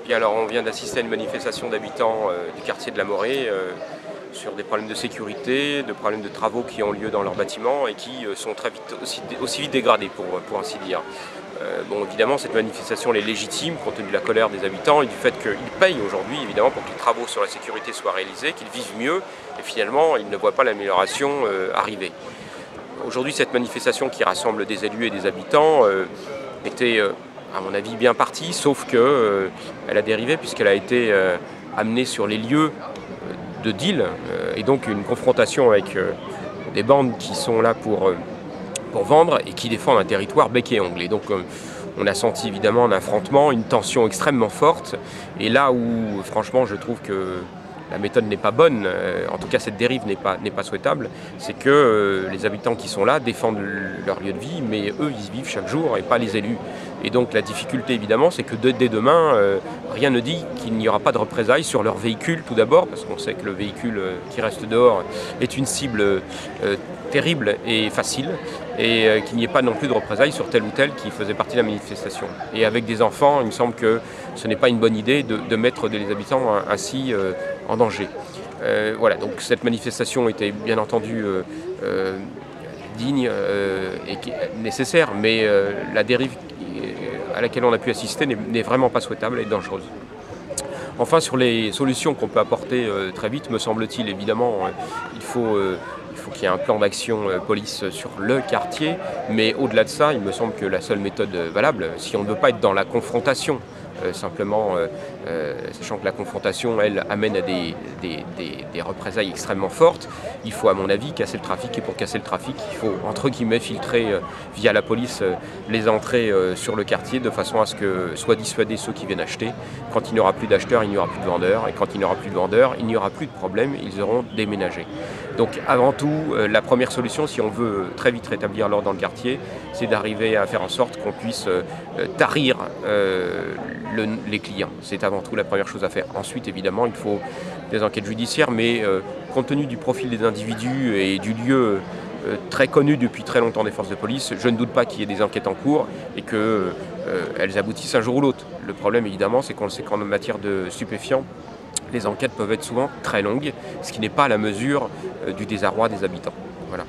Bien alors on vient d'assister à une manifestation d'habitants du quartier de la Morée sur des problèmes de sécurité, de problèmes de travaux qui ont lieu dans leurs bâtiments et qui sont très vite aussi vite dégradés pour ainsi dire. Bon évidemment cette manifestation elle est légitime compte tenu de la colère des habitants et du fait qu'ils payent aujourd'hui évidemment pour que les travaux sur la sécurité soient réalisés, qu'ils vivent mieux et finalement ils ne voient pas l'amélioration arriver. Aujourd'hui cette manifestation qui rassemble des élus et des habitants était à mon avis bien partie, sauf qu'elle a dérivé puisqu'elle a été amenée sur les lieux de deal et donc une confrontation avec des bandes qui sont là pour vendre et qui défendent un territoire bec et ongle. Et donc on a senti évidemment un affrontement, une tension extrêmement forte et là où franchement je trouve que la méthode n'est pas bonne, en tout cas cette dérive n'est pas souhaitable, c'est que les habitants qui sont là défendent leur lieu de vie, mais eux ils y vivent chaque jour et pas les élus. Et donc la difficulté évidemment c'est que dès demain, rien ne dit qu'il n'y aura pas de représailles sur leur véhicule tout d'abord, parce qu'on sait que le véhicule qui reste dehors est une cible terrible et facile, et qu'il n'y ait pas non plus de représailles sur tel ou tel qui faisait partie de la manifestation. Et avec des enfants, il me semble que ce n'est pas une bonne idée de mettre les habitants ainsi en danger. Voilà, donc cette manifestation était bien entendu digne et nécessaire, mais la dérive à laquelle on a pu assister n'est vraiment pas souhaitable et dangereuse. Enfin, sur les solutions qu'on peut apporter très vite, me semble-t-il, évidemment, il faut qu'il y ait un plan d'action police sur le quartier, mais au-delà de ça, il me semble que la seule méthode valable, si on ne veut pas être dans la confrontation, simplement sachant que la confrontation, elle, amène à des représailles extrêmement fortes, il faut à mon avis casser le trafic, et pour casser le trafic, il faut entre guillemets filtrer via la police les entrées sur le quartier de façon à ce que soient dissuadés ceux qui viennent acheter. Quand il n'y aura plus d'acheteurs, il n'y aura plus de vendeurs, et quand il n'y aura plus de vendeurs, il n'y aura plus de problème, ils auront déménagé. Donc avant tout, la première solution, si on veut très vite rétablir l'ordre dans le quartier, c'est d'arriver à faire en sorte qu'on puisse tarir les clients. C'est avant tout la première chose à faire. Ensuite, évidemment, il faut des enquêtes judiciaires, mais compte tenu du profil des individus et du lieu très connu depuis très longtemps des forces de police, je ne doute pas qu'il y ait des enquêtes en cours et qu'elles aboutissent un jour ou l'autre. Le problème, évidemment, c'est qu'on sait qu'en matière de stupéfiants, les enquêtes peuvent être souvent très longues, ce qui n'est pas à la mesure du désarroi des habitants. Voilà.